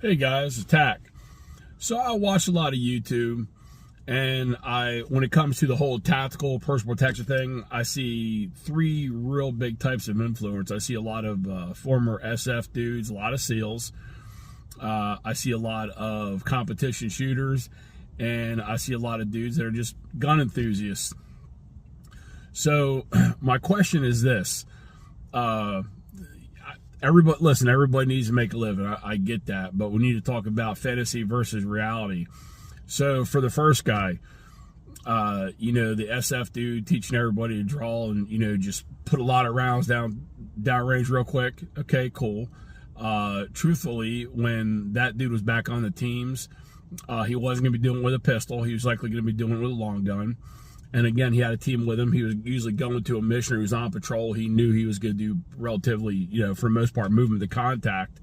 Hey guys, it's Tack. So I watch a lot of YouTube, and when it comes to the whole tactical personal protection thing, I see three real big types of influence. I see a lot of former SF dudes, a lot of SEALs. I see a lot of competition shooters, and I see a lot of dudes that are just gun enthusiasts. So my question is this. Everybody needs to make a living. I get that, but we need to talk about fantasy versus reality. So for the first guy, the SF dude teaching everybody to draw and, just put a lot of rounds down range real quick. Okay, cool. Truthfully, when that dude was back on the teams, he wasn't going to be doing it with a pistol. He was likely going to be doing it with a long gun. And again, he had a team with him. He was usually going to a mission or he was on patrol. He knew he was going to do relatively, for the most part, movement to contact.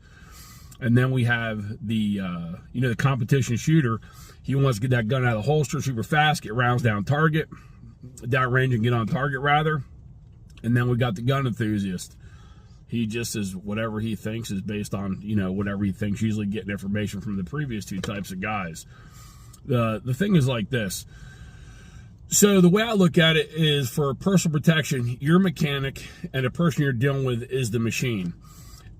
And then we have the competition shooter. He wants to get that gun out of the holster super fast, get rounds down range and get on target rather. And then we got the gun enthusiast. He just is whatever he thinks is based on, whatever he thinks, usually getting information from the previous two types of guys. The thing is like this. So the way I look at it is for personal protection, you're a mechanic and the person you're dealing with is the machine.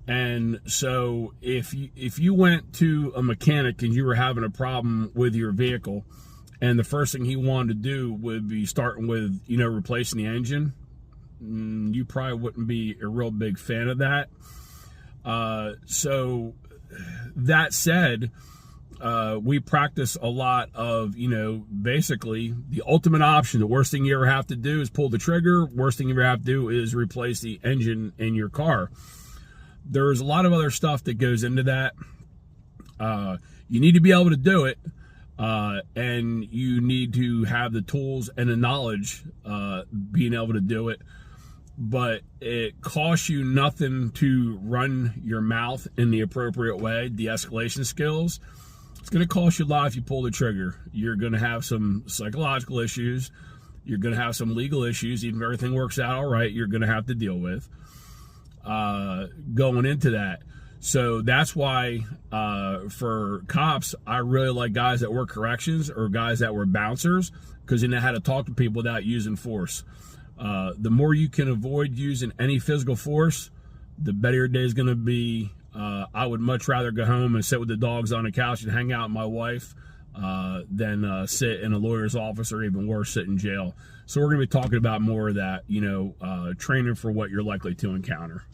And so if you went to a mechanic and you were having a problem with your vehicle and the first thing he wanted to do would be starting with, replacing the engine, you probably wouldn't be a real big fan of that. So that said, we practice a lot of, basically the ultimate option. The worst thing you ever have to do is pull the trigger. Worst thing you ever have to do is replace the engine in your car. There's a lot of other stuff that goes into that. You need to be able to do it. And you need to have the tools and the knowledge, being able to do it. But it costs you nothing to run your mouth in the appropriate way, de-escalation skills. It's going to cost you a lot if you pull the trigger. You're going to have some psychological issues. You're going to have some legal issues. Even if everything works out all right, you're going to have to deal with going into that. So that's why for cops, I really like guys that work corrections or guys that were bouncers because they know how to talk to people without using force. The more you can avoid using any physical force, the better your day is going to be. I would much rather go home and sit with the dogs on the couch and hang out with my wife than sit in a lawyer's office or even worse, sit in jail. So we're going to be talking about more of that, training for what you're likely to encounter.